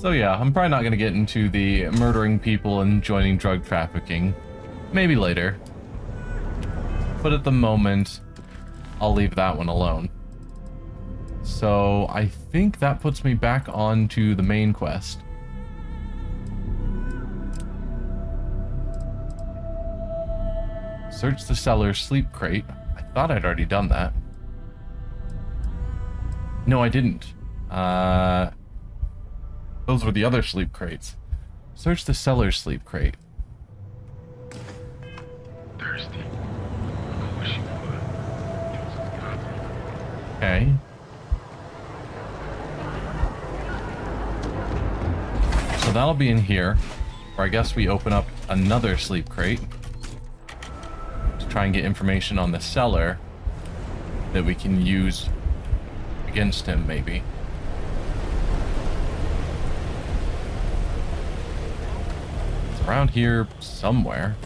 So yeah, I'm probably not going to get into the murdering people and joining drug trafficking. Maybe later. But at the moment, I'll leave that one alone. So I think that puts me back onto the main quest. Search the cellar's sleep crate. I thought I'd already done that. No, I didn't. Those were the other sleep crates. Search the cellar's sleep crate. Thirsty. Of course you would. Okay. So that'll be in here, where I guess we open up another sleep crate to try and get information on the cellar that we can use against him, maybe. It's around here somewhere.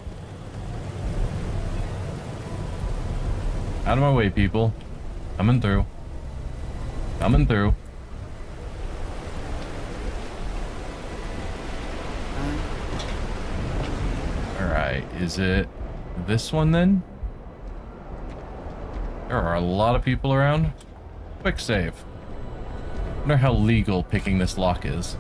Out of my way, people. Coming through. Coming through. Alright, is it this one then? There are a lot of people around. Quick save. Wonder how legal picking this lock is.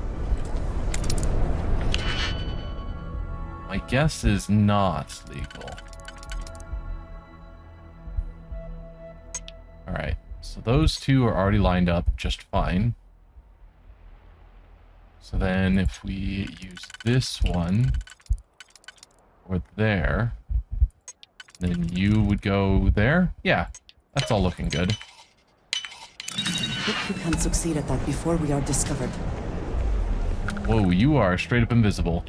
My guess is not legal. Alright, so those two are already lined up just fine. So then if we use this one, or there, then you would go there? Yeah, that's all looking good. Hope you can succeed at that before we are discovered. Whoa, you are straight up invisible.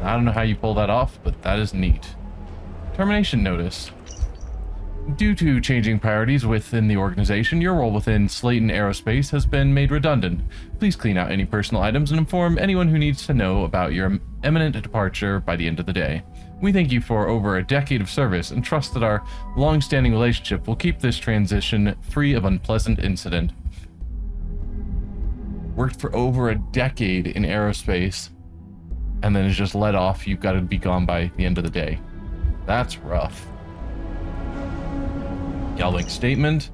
I don't know how you pull that off, but that is neat. Termination notice. Due to changing priorities within the organization, your role within Slayton Aerospace has been made redundant. Please clean out any personal items and inform anyone who needs to know about your imminent departure by the end of the day. We thank you for over a decade of service and trust that our long-standing relationship will keep this transition free of unpleasant incident. Worked for over a decade in aerospace, and then is just let off. You've got to be gone by the end of the day. That's rough. Yelling statement.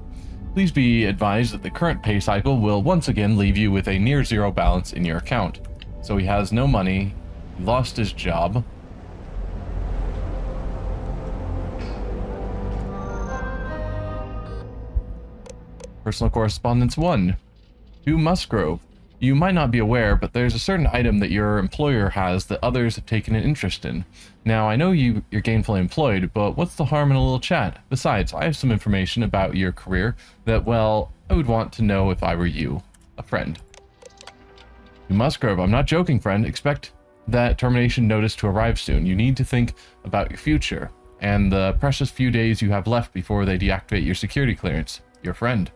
Please be advised that the current pay cycle will once again leave you with a near zero balance in your account. So he has no money, he lost his job. Personal correspondence 1. To Musgrove. You might not be aware, but there's a certain item that your employer has that others have taken an interest in. Now, I know you're gainfully employed, but what's the harm in a little chat? Besides, I have some information about your career that, well, I would want to know if I were you. A friend. To Musgrove, I'm not joking, friend. Expect that termination notice to arrive soon. You need to think about your future, and the precious few days you have left before they deactivate your security clearance. Your friend.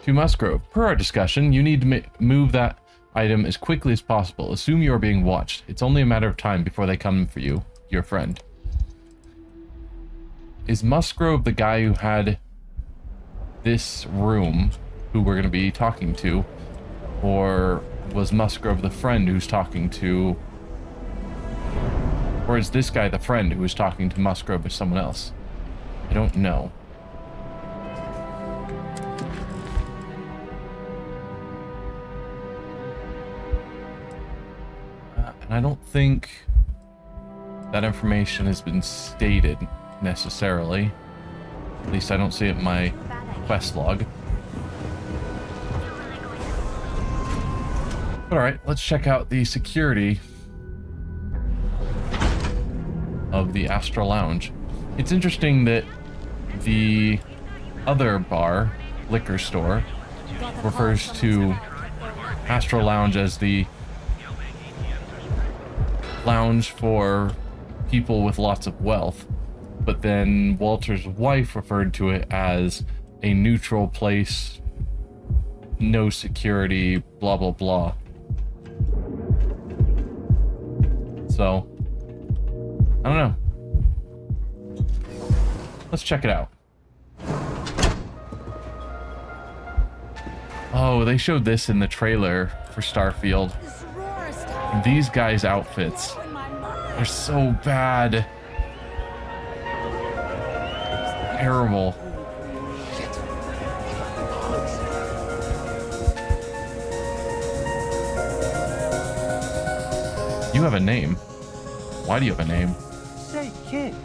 To Musgrove, per our discussion, you need to move that item as quickly as possible. Assume you are being watched. It's only a matter of time before they come for you. Your friend. Is Musgrove the guy who had this room, who we're going to be talking to? Or was Musgrove the friend who's talking to... Or is this guy the friend who was talking to Musgrove or someone else? I don't know. And I don't think that information has been stated necessarily. At least I don't see it in my quest log. But alright, let's check out the security of the Astra Lounge. It's interesting that the other bar, liquor store, refers to Astra Lounge as the lounge for people with lots of wealth, but then Walter's wife referred to it as a neutral place, no security, blah blah blah. So I don't know. Let's check it out. Oh, they showed this in the trailer for Starfield. And these guys' outfits are so bad. Terrible. You have a name. Why do you have a name? Say, kid,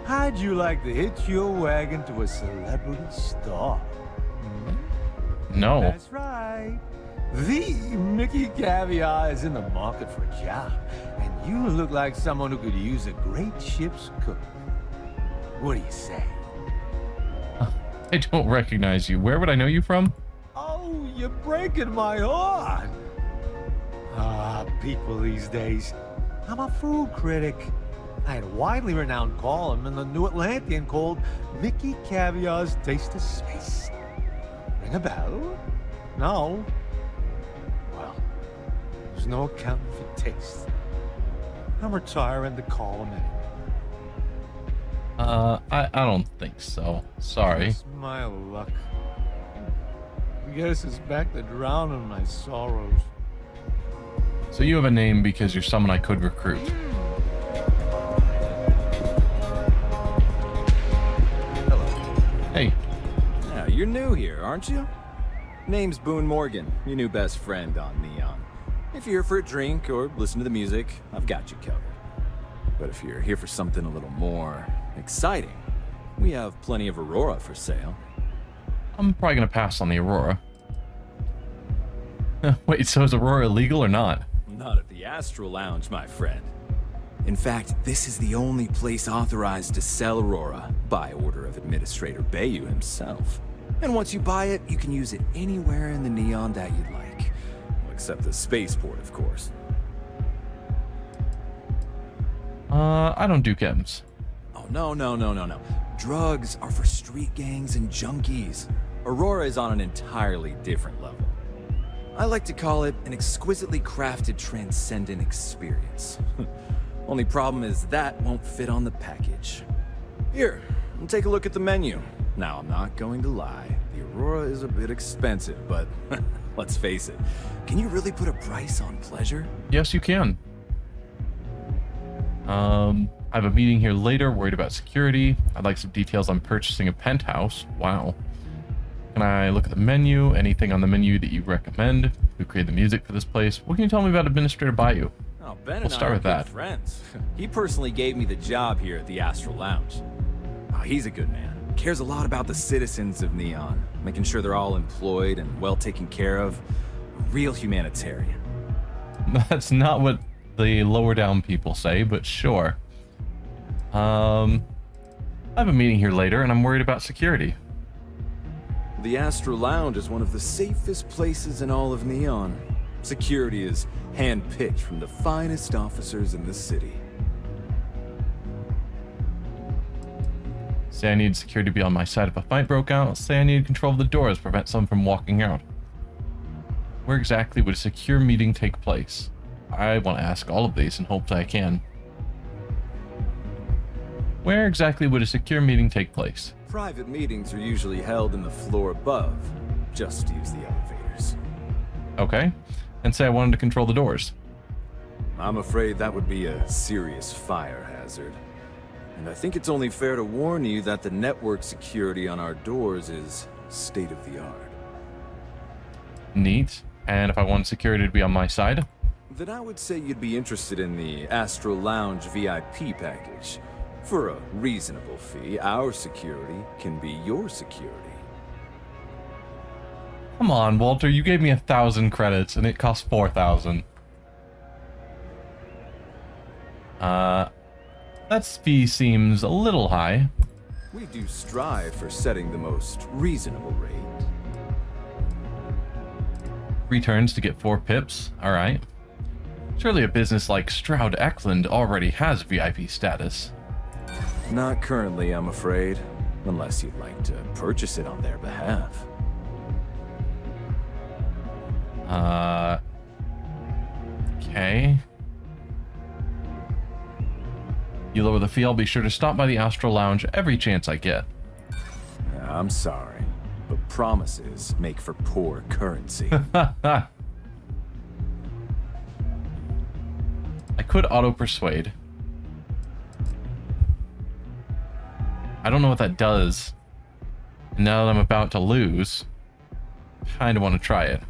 how'd you like to hitch your wagon to a celebrity star? No. That's right. The Mickey Caviar is in the market for a job, and you look like someone who could use a great ship's cook. What do you say? I don't recognize you. Where would I know you from? Oh, you're breaking my heart. Ah, people these days. I'm a food critic. I had a widely renowned column in the New Atlantean called Mickey Caviar's Taste of Space. Ring a bell? No? Well, there's no accounting for taste. I'm retiring the column anyway. I don't think so. Sorry. It's my luck. I guess it's back to drowning my sorrows. So you have a name because you're someone I could recruit. Hello. Hey. Now, you're new here, aren't you? Name's Boone Morgan, your new best friend on Neon. If you're here for a drink or listen to the music, I've got you covered. But if you're here for something a little more exciting, we have plenty of Aurora for sale. I'm probably gonna pass on the Aurora. Wait, so is Aurora illegal or not? Not at the Astral Lounge, my friend. In fact, this is the only place authorized to sell Aurora by order of Administrator Bayou himself. And once you buy it, you can use it anywhere in the Neon that you'd like. Well, except the spaceport, of course. I don't do chems. Oh, no. Drugs are for street gangs and junkies. Aurora is on an entirely different level. I like to call it an exquisitely crafted transcendent experience. Only problem is that won't fit on the package. Here, take a look at the menu. Now, I'm not going to lie. The Aurora is a bit expensive, but let's face it. Can you really put a price on pleasure? Yes, you can. I have a meeting here later, worried about security. I'd like some details on purchasing a penthouse. Wow. Can I look at the menu? Anything on the menu that you recommend? Who created the music for this place? What can you tell me about Administrator Bayou? Oh, Ben We'll and start I are with good that. friends. He personally gave me the job here at the Astral Lounge. Oh, he's a good man. Cares a lot about the citizens of Neon, making sure they're all employed and well taken care of. A real humanitarian. That's not what the lower down people say, but sure. I have a meeting here later, and I'm worried about security. The Astral Lounge is one of the safest places in all of Neon. Security is handpicked from the finest officers in the city. Say I need security to be on my side if a fight broke out. Say I need control of the doors to prevent someone from walking out. Where exactly would a secure meeting take place? I want to ask all of these and hope that I can. Where exactly would a secure meeting take place? Private meetings are usually held in the floor above. Just use the elevators. Okay. And say I wanted to control the doors. I'm afraid that would be a serious fire hazard. And I think it's only fair to warn you that the network security on our doors is state of the art. Neat. And if I wanted security to be on my side? Then I would say you'd be interested in the Astral Lounge VIP package. For a reasonable fee, our security can be your security. Come on, Walter, you gave me 1,000 credits and it cost 4,000. That fee seems a little high. We do strive for setting the most reasonable rate. Returns to get 4 pips, alright. Surely a business like Stroud Eklund already has VIP status. Not currently, I'm afraid. Unless you'd like to purchase it on their behalf. Okay. You lower the fee, I'll be sure to stop by the Astral Lounge every chance I get. I'm sorry, but promises make for poor currency. I could auto-persuade. I don't know what that does. And now that I'm about to lose, I kind of want to try it.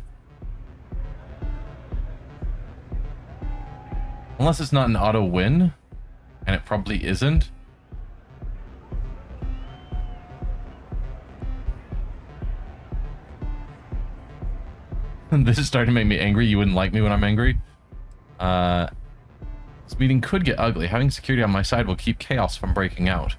Unless it's not an auto-win, and it probably isn't. This is starting to make me angry. You wouldn't like me when I'm angry. This meeting could get ugly. Having security on my side will keep chaos from breaking out.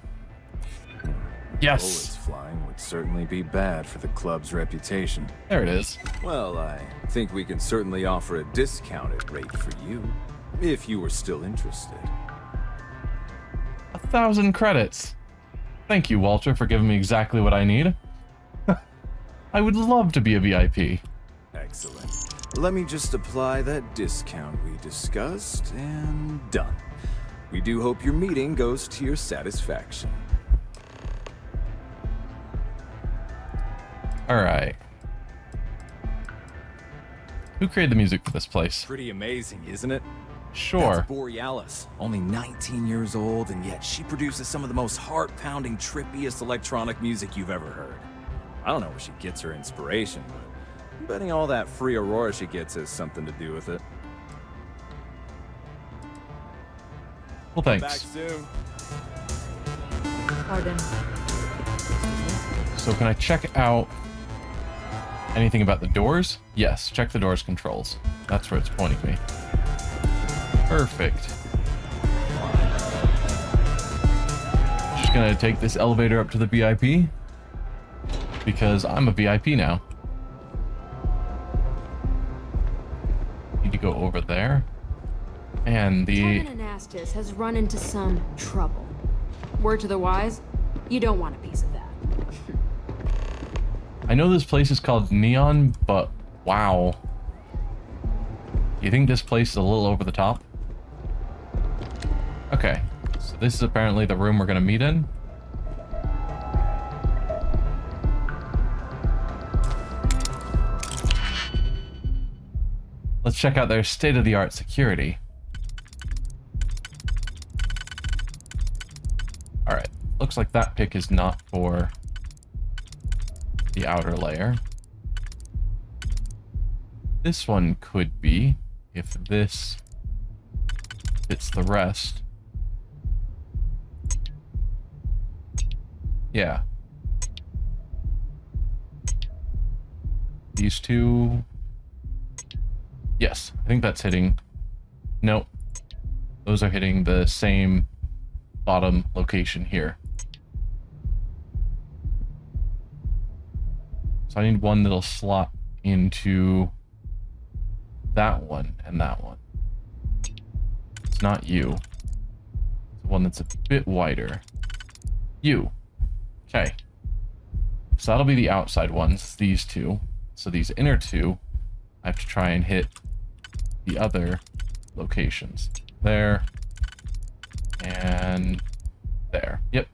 Yes! Bullets flying would certainly be bad for the club's reputation. There it is. Well, I think we can certainly offer a discounted rate for you, if you were still interested. 1,000 credits. Thank you, Walter, for giving me exactly what I need. I would love to be a VIP. Excellent. Let me just apply that discount we discussed, and done. We do hope your meeting goes to your satisfaction. Alright. Who created the music for this place? Pretty amazing, isn't it? Sure. That's Borealis, only 19 years old, and yet she produces some of the most heart-pounding, trippiest electronic music you've ever heard. I don't know where she gets her inspiration, but I'm betting all that free Aurora she gets has something to do with it. Well, Back thanks. soon. Pardon. So can I check out anything about the doors? Yes, check the doors controls. That's where it's pointing me. Perfect. Just gonna take this elevator up to the VIP because I'm a VIP now. Need to go over there. And the Kevin Anastas has run into some trouble. Word to the wise, you don't want a piece of that. I know this place is called Neon, but wow. You think this place is a little over the top? Okay, so this is apparently the room we're gonna meet in. Let's check out their state-of-the-art security. Alright, looks like that pick is not for the outer layer. This one could be, if this fits the rest. Yeah. These two. Yes, I think that's hitting. Nope. Those are hitting the same bottom location here. So I need one that'll slot into that one and that one. It's not you. It's the one that's a bit wider. You. Okay. So that'll be the outside ones, these two. So these inner two, I have to try and hit the other locations. There. And there. Yep.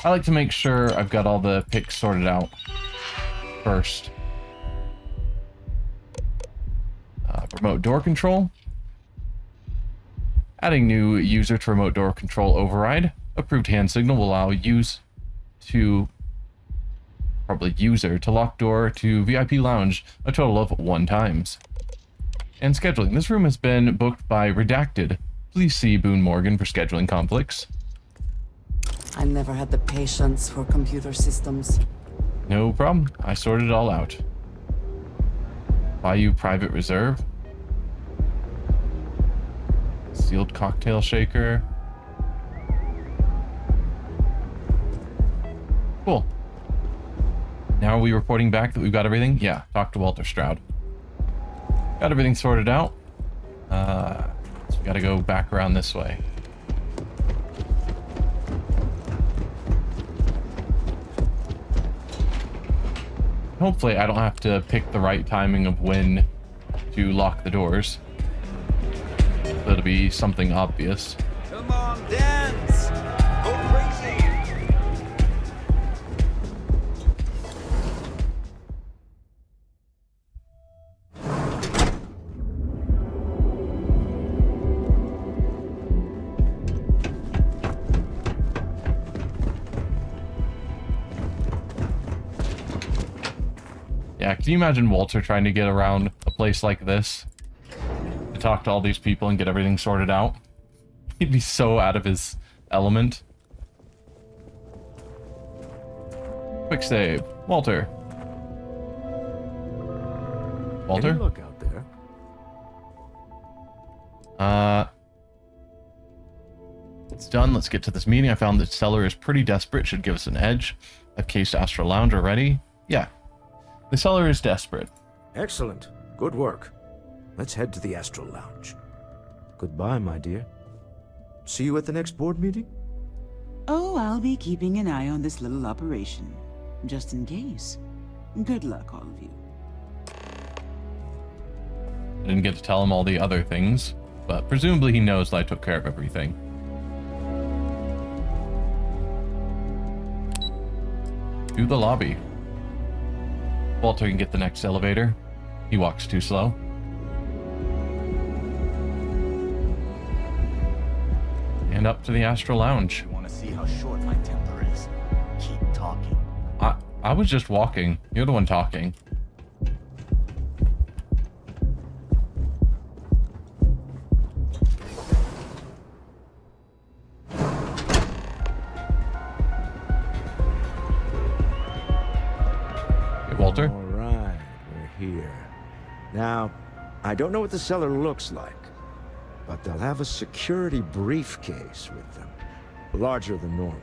I like to make sure I've got all the picks sorted out first. Remote door control. Adding new user to remote door control override. Approved hand signal will allow user to lock door to VIP lounge a total of 1 times. And scheduling. This room has been booked by Redacted. Please see Boone Morgan for scheduling conflicts. I never had the patience for computer systems. No problem. I sorted it all out. Buy you private reserve. Sealed cocktail shaker. Cool. Now are we reporting back that we've got everything? Yeah, talk to Walter Stroud. Got everything sorted out. So we gotta go back around this way. Hopefully I don't have to pick the right timing of when to lock the doors. So it'll be something obvious. Come on, dance! Go crazy! Yeah, can you imagine Walter trying to get around a place like this? To talk to all these people and get everything sorted out? He'd be so out of his element. Quick save. Walter. Walter? Any luck out there? It's done. Let's get to this meeting. I found that seller is pretty desperate. Should give us an edge. I've cased Astral Lounge already. Yeah. The seller is desperate. Excellent. Good work. Let's head to the Astral Lounge. Goodbye, my dear. See you at the next board meeting? Oh, I'll be keeping an eye on this little operation, just in case. Good luck, all of you. I didn't get to tell him all the other things, but presumably he knows that I took care of everything. To the lobby. Walter can get the next elevator. He walks too slow. And up to the Astral Lounge. Want to see how short my temper is? Keep talking. I was just walking. You're the one talking. Hey, Walter? All right, we're here. Now, I don't know what the cellar looks like, but they'll have a security briefcase with them. Larger than normal.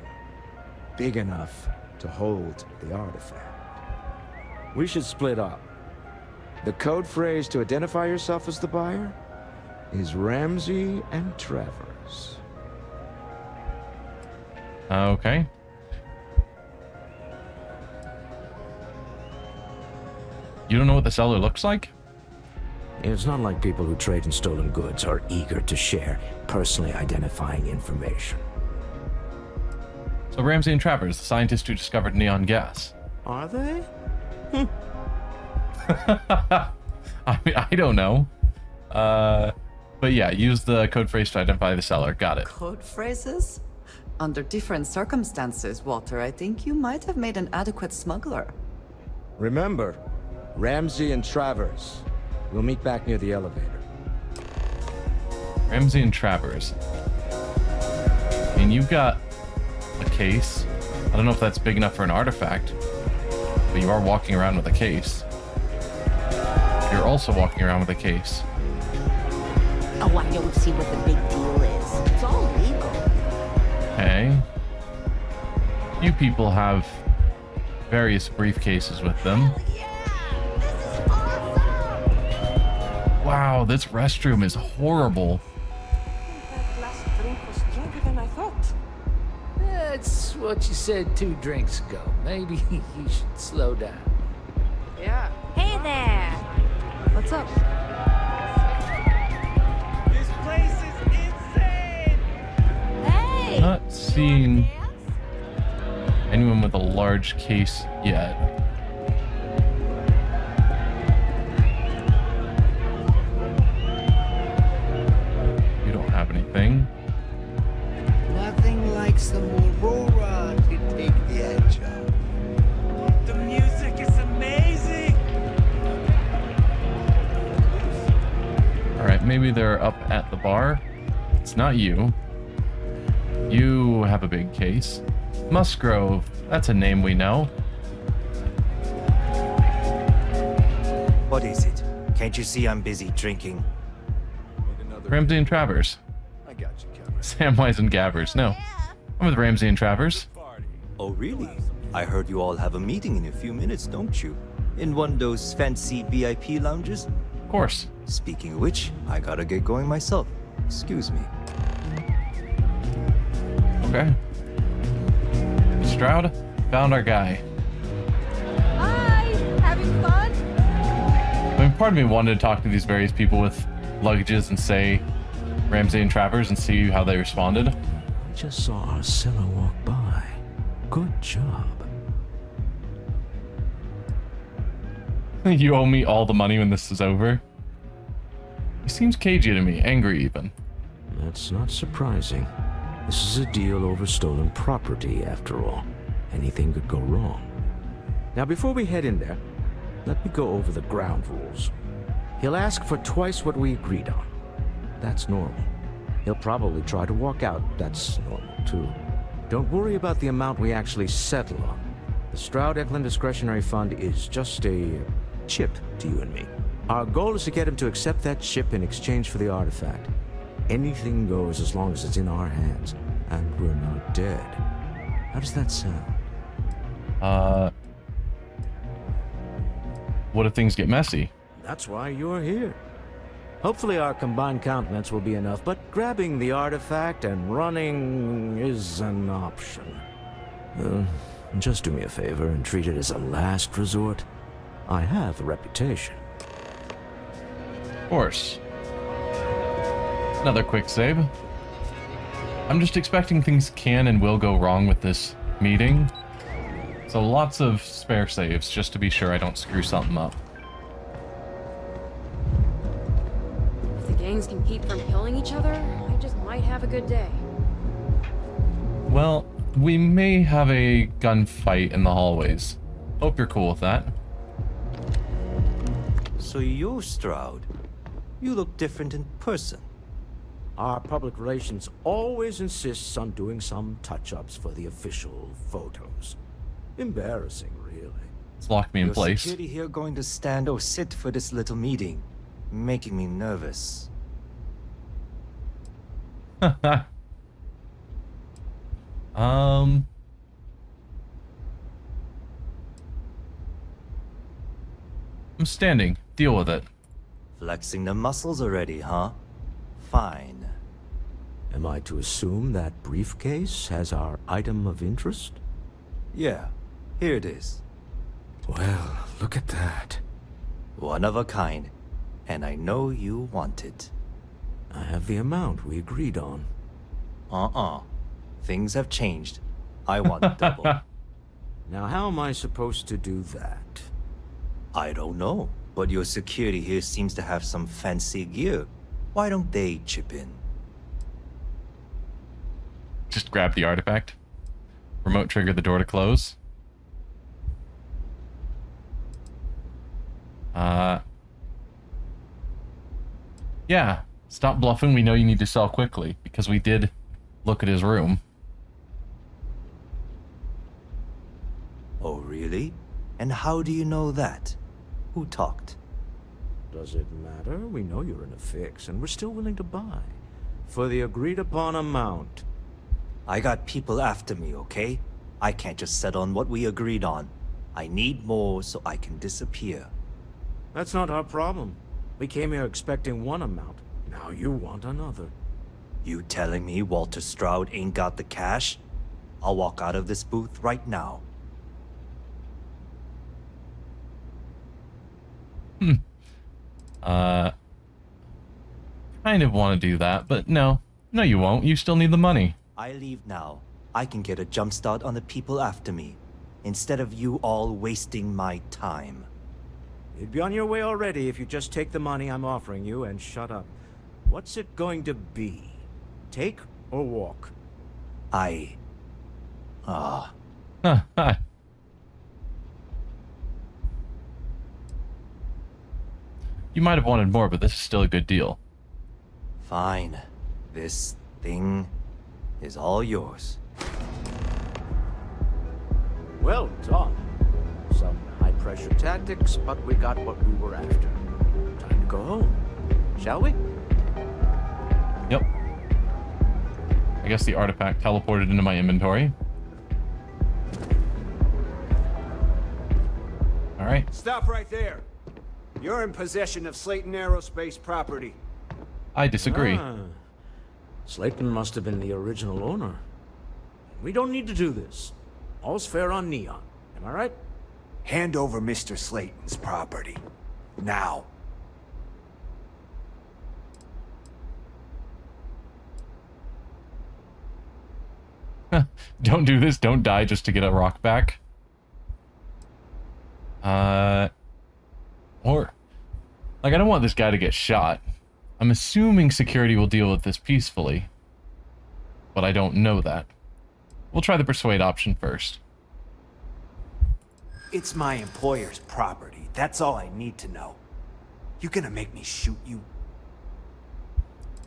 Big enough to hold the artifact. We should split up. The code phrase to identify yourself as the buyer is Ramsey and Travers. Okay. You don't know what the seller looks like? It's not like people who trade in stolen goods are eager to share personally identifying information. So Ramsey and Travers, the scientists who discovered neon gas. Are they? I mean, I don't know. But yeah, use the code phrase to identify the seller. Got it. Code phrases? Under different circumstances, Walter, I think you might have made an adequate smuggler. Remember, Ramsey and Travers. We'll meet back near the elevator. Ramsey and Travers. I mean, you've got a case. I don't know if that's big enough for an artifact, but you are walking around with a case. You're also walking around with a case. Oh, I don't see what the big deal is. It's all legal. Okay. You people have various briefcases with them. Wow, this restroom is horrible. That last drink was stronger than I thought. That's what you said 2 drinks ago. Maybe you should slow down. Yeah. Hey there! What's up? This place is insane! Hey! Not seeing anyone with a large case yet. You don't have anything. Nothing like some Aurora to take the edge off. The music is amazing! Alright, maybe they're up at the bar. It's not you. You have a big case. Musgrove, that's a name we know. What is it? Can't you see I'm busy drinking? Ramsey and Travers. I got you covered. Samwise and Gabbers. No. I'm with Ramsey and Travers. Oh, really? I heard you all have a meeting in a few minutes, don't you? In one of those fancy VIP lounges? Of course. Speaking of which, I gotta get going myself. Excuse me. Okay. Stroud, found our guy. Hi! Having fun? I mean, part of me wanted to talk to these various people with luggages and say Ramsey and Travers and see how they responded. I just saw our seller walk by. Good job. You owe me all the money when this is over. He seems cagey to me, angry even. That's not surprising. This is a deal over stolen property, after all. Anything could go wrong. Now, before we head in there, let me go over the ground rules. He'll ask for twice what we agreed on. That's normal. He'll probably try to walk out. That's normal, too. Don't worry about the amount we actually settle on. The Stroud-Eklund Discretionary Fund is just a chip to you and me. Our goal is to get him to accept that chip in exchange for the artifact. Anything goes as long as it's in our hands, and we're not dead. How does that sound? What if things get messy? That's why you're here. Hopefully our combined countenance will be enough, but grabbing the artifact and running is an option. Just do me a favor and treat it as a last resort. I have a reputation. Of course. Another quick save. I'm just expecting things can and will go wrong with this meeting. So lots of spare saves, just to be sure I don't screw something up. If the gangs can keep from killing each other, I just might have a good day. Well, we may have a gunfight in the hallways. Hope you're cool with that. So you're Stroud. You look different in person. Our public relations always insists on doing some touch-ups for the official photos. Embarrassing, really. Let's lock me in place. Security here going to stand or sit for this little meeting, making me nervous. I'm standing. Deal with it. Flexing the muscles already, huh? Fine. Am I to assume that briefcase has our item of interest? Yeah, here it is. Well, look at that. One of a kind, and I know you want it. I have the amount we agreed on. Things have changed. I want double. Now, how am I supposed to do that? I don't know, but your security here seems to have some fancy gear. Why don't they chip in? Just grab the artifact. Remote trigger the door to close. Yeah. Stop bluffing. We know you need to sell quickly, because we did look at his room. Oh, really? And how do you know that? Who talked? Does it matter? We know you're in a fix, and we're still willing to buy. For the agreed-upon amount. I got people after me, okay? I can't just settle on what we agreed on. I need more so I can disappear. That's not our problem. We came here expecting one amount. Now you want another. You telling me Walter Stroud ain't got the cash? I'll walk out of this booth right now. Kind of want to do that, but no. No, you won't. You still need the money. I leave now. I can get a jump start on the people after me, instead of you all wasting my time. You'd be on your way already if you just take the money I'm offering you and shut up. What's it going to be? Take or walk? You might have wanted more, but this is still a good deal. Fine. This thing is all yours. Well done. Some high-pressure tactics, but we got what we were after. Time to go home, shall we? Yep. I guess the artifact teleported into my inventory. Alright. Stop right there. You're in possession of Slayton Aerospace property. I disagree. Slayton must have been the original owner. We don't need to do this. All's fair on Neon. Am I right? Hand over Mr. Slayton's property. Now. Don't do this. Don't die just to get a rock back. Or, like, I don't want this guy to get shot. I'm assuming security will deal with this peacefully, but I don't know that. We'll try the persuade option first. It's my employer's property. That's all I need to know. You gonna make me shoot you?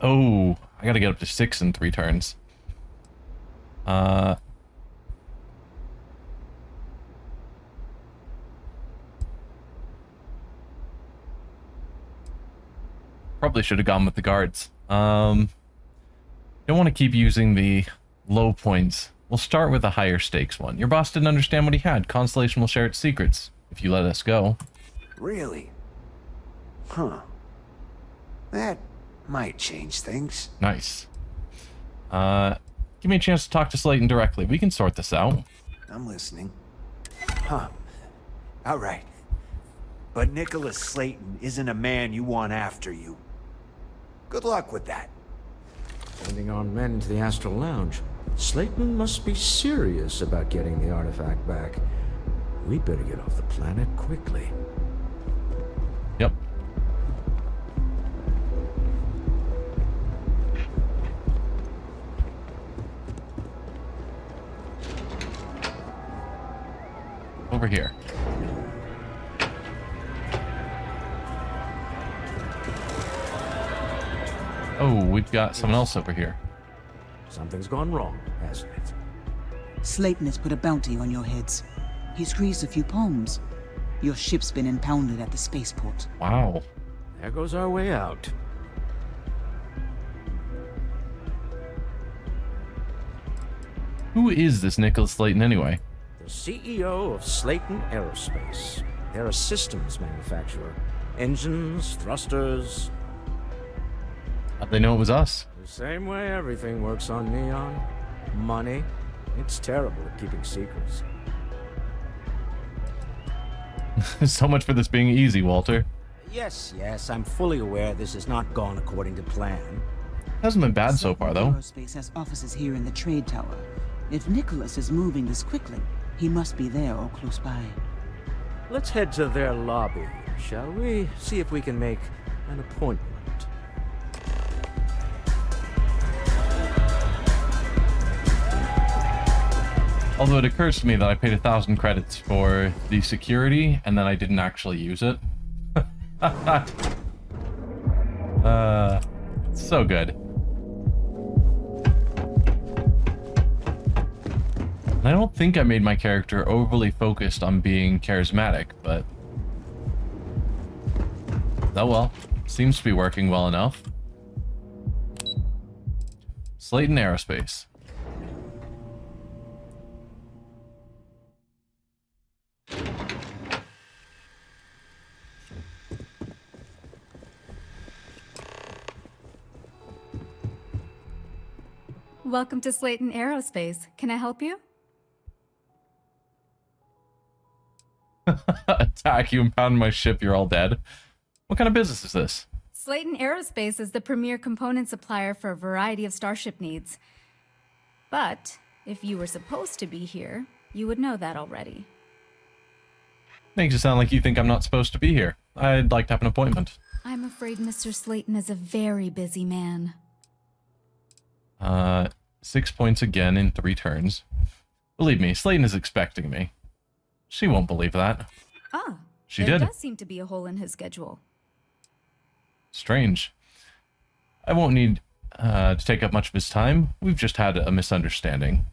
Oh, I gotta get up to 6 in 3 turns. Probably should have gone with the guards. Don't want to keep using the low points. We'll start with a higher stakes one. Your boss didn't understand what he had. Constellation will share its secrets if you let us go. Really? Huh. That might change things. Nice. Give me a chance to talk to Slayton directly. We can sort this out. I'm listening. Huh. All right. But Nicholas Slayton isn't a man you want after you. Good luck with that. Sending armed men into the Astral Lounge. Slayton must be serious about getting the artifact back. We'd better get off the planet quickly. Yep. Over here. Oh, we've got someone else over here. Something's gone wrong, hasn't it? Slayton has put a bounty on your heads. He's greased a few palms. Your ship's been impounded at the spaceport. Wow. There goes our way out. Who is this Nicholas Slayton anyway? The CEO of Slayton Aerospace. They're a systems manufacturer. Engines, thrusters. How'd they know it was us? The same way everything works on Neon. Money. It's terrible at keeping secrets. So much for this being easy, Walter. Yes, I'm fully aware this has not gone according to plan. Hasn't been bad so far, though. Aerospace has offices here in the trade tower. If Nicholas is moving this quickly, he must be there or close by. Let's head to their lobby, shall we? See if we can make an appointment. Although it occurs to me that I paid 1,000 credits for the security, and then I didn't actually use it. So good. And I don't think I made my character overly focused on being charismatic, but... oh well. Seems to be working well enough. Slayton Aerospace. Welcome to Slayton Aerospace. Can I help you? Attack, you impounded my ship, you're all dead. What kind of business is this? Slayton Aerospace is the premier component supplier for a variety of starship needs. But if you were supposed to be here, you would know that already. Makes it sound like you think I'm not supposed to be here. I'd like to have an appointment. I'm afraid Mr. Slayton is a very busy man. 6 points again in 3 turns. Believe me, Slayton is expecting me. She won't believe that. Ah, She there did. does seem to be a hole in his schedule. Strange. I won't need to take up much of his time. We've just had a misunderstanding.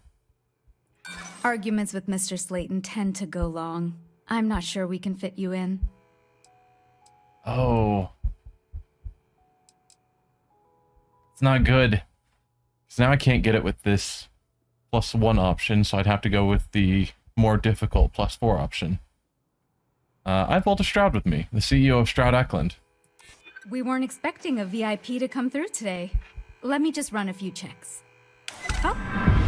Arguments with Mr. Slayton tend to go long. I'm not sure we can fit you in. Oh. It's not good. So now I can't get it with this +1 option, so I'd have to go with the more difficult +4 option. I have Walter Stroud with me, the CEO of Stroud Eklund. We weren't expecting a VIP to come through today. Let me just run a few checks. Oh,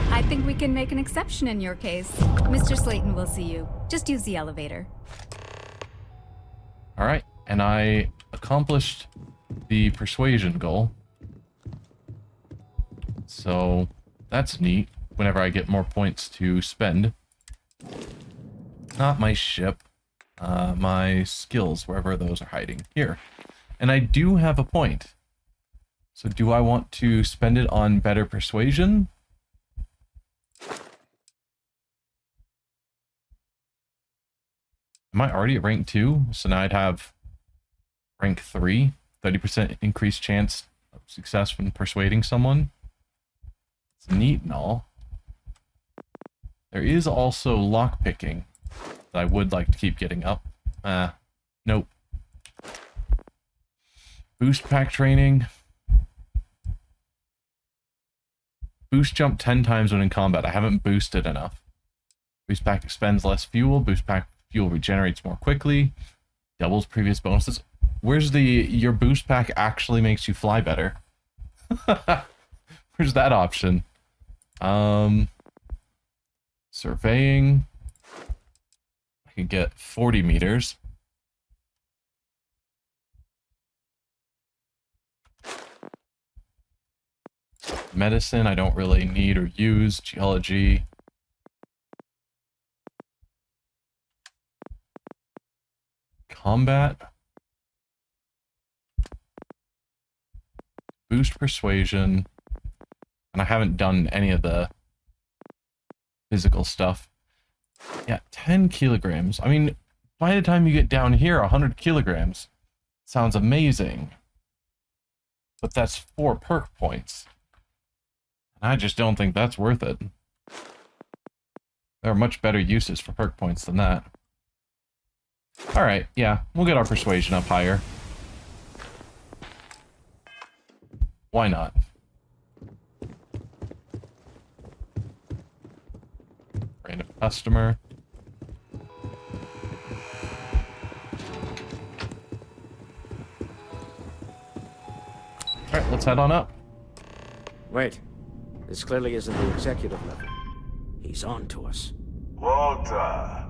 I think we can make an exception in your case. Mr. Slayton will see you. Just use the elevator. Alright, and I accomplished the persuasion goal. So, that's neat, whenever I get more points to spend. Not my ship, my skills, wherever those are hiding. Here. And I do have a point. So do I want to spend it on better persuasion? Am I already at rank 2? So now I'd have rank 3, 30% increased chance of success when persuading someone. It's neat and all. There is also lockpicking that I would like to keep getting up. Nope. Boost pack training. Boost jump 10 times when in combat. I haven't boosted enough. Boost pack expends less fuel. Boost pack fuel regenerates more quickly. Doubles previous bonuses. Where's the... Your boost pack actually makes you fly better? Where's that option? Surveying. I could get 40 meters. Medicine, I don't really need or use. Geology. Combat. Boost persuasion. And I haven't done any of the physical stuff. Yeah, 10 kilograms. I mean, by the time you get down here, 100 kilograms. Sounds amazing. But that's 4 perk points. I just don't think that's worth it. There are much better uses for perk points than that. Alright, yeah, we'll get our persuasion up higher. Why not? Random customer. Alright, let's head on up. Wait. This clearly isn't the executive level. He's on to us. Walter.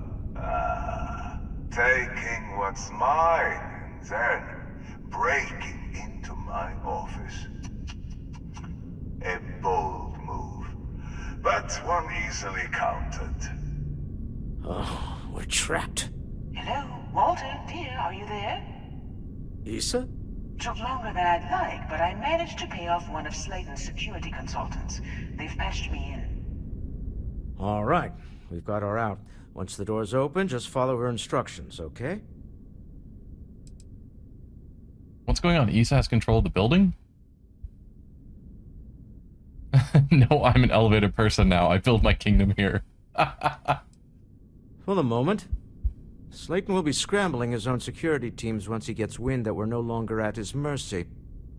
Taking what's mine and then breaking into my office. A bold move, but one easily countered. Oh, we're trapped. Hello, Walter, dear, are you there? Issa? Took longer than I'd like, but I managed to pay off one of Slayton's security consultants. They've patched me in. All right, we've got her out. Once the door's open, just follow her instructions, okay? What's going on? Issa has control of the building? No, I'm an elevated person now. I build my kingdom here. For the moment. Slayton will be scrambling his own security teams once he gets wind that we're no longer at his mercy.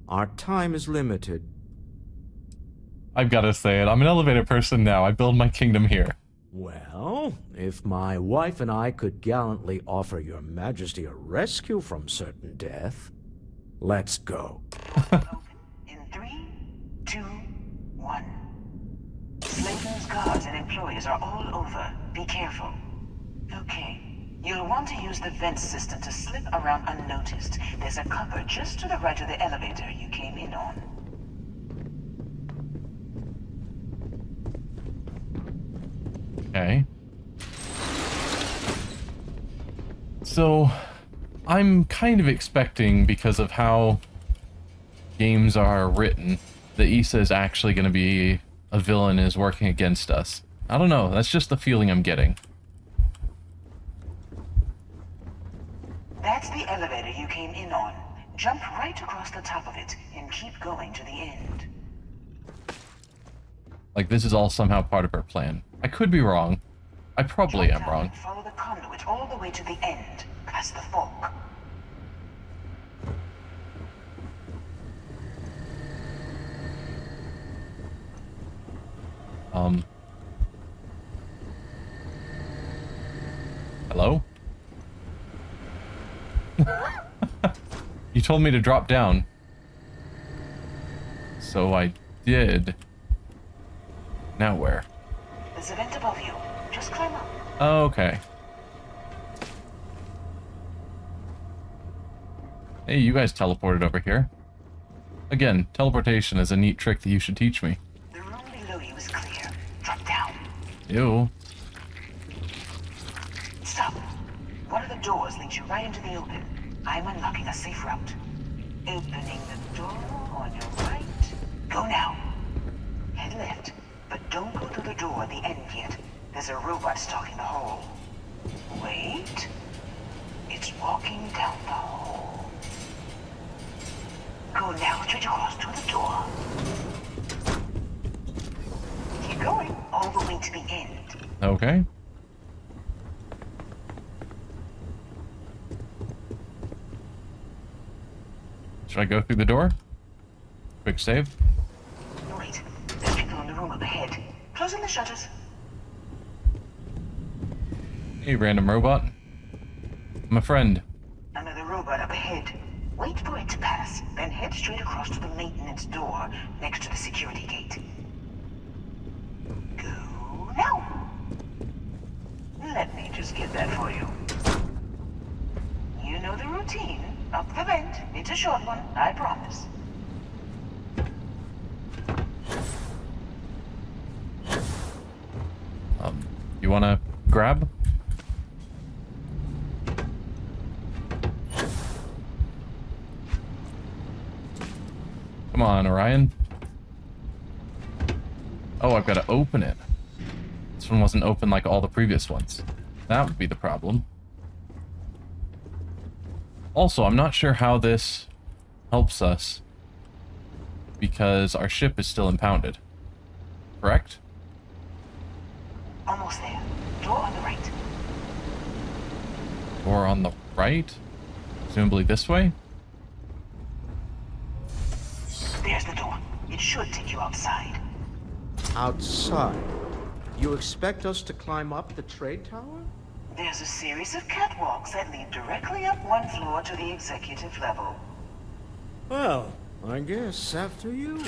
Our time is limited. I've got to say it. I'm an elevated person now. I build my kingdom here. Well, if my wife and I could gallantly offer your majesty a rescue from certain death, let's go. In 3, 2, 1. Slayton's guards and employees are all over. Be careful. Okay. You'll want to use the vent system to slip around unnoticed. There's a cover just to the right of the elevator you came in on. Okay. So, I'm kind of expecting, because of how games are written, that Issa is actually going to be a villain and is working against us. I don't know, that's just the feeling I'm getting. That's the elevator you came in on. Jump right across the top of it and keep going to the end. Like, this is all somehow part of her plan. I could be wrong. I probably am wrong. Follow the conduit all the way to the end, past the fork. Hello? You told me to drop down. So I did. Now where? There's a vent above you. Just climb up. Okay. Hey, you guys teleported over here. Again, teleportation is a neat trick that you should teach me. The room below you is clear. Drop down. Ew. Stop. One of the doors leads you right into the open. I'm unlocking a safe route. Opening the door on your right. Go now. Head left, but don't go through the door at the end yet. There's a robot stalking the hall. Wait. walking down the hall. Go now straight across to the door. Keep going all the way to the end. Okay. Should I go through the door? Quick save. Wait, there's people in the room up ahead. Closing the shutters. Hey, random robot. I'm a friend. Another robot up ahead. Wait for it to pass, then head straight across to the maintenance door next to the security gate. Go now. Let me just get that for you. You know the routine. Up the vent. It's a short one, I promise. You wanna grab? Come on, Orion. Oh, I've got to open it. This one wasn't open like all the previous ones. That would be the problem. Also, I'm not sure how this helps us because our ship is still impounded. Correct? Almost there. Door on the right. Or on the right? Presumably this way? There's the door. It should take you outside. Outside? You expect us to climb up the trade tower? There's a series of catwalks that lead directly up one floor to the executive level. Well, I guess after you.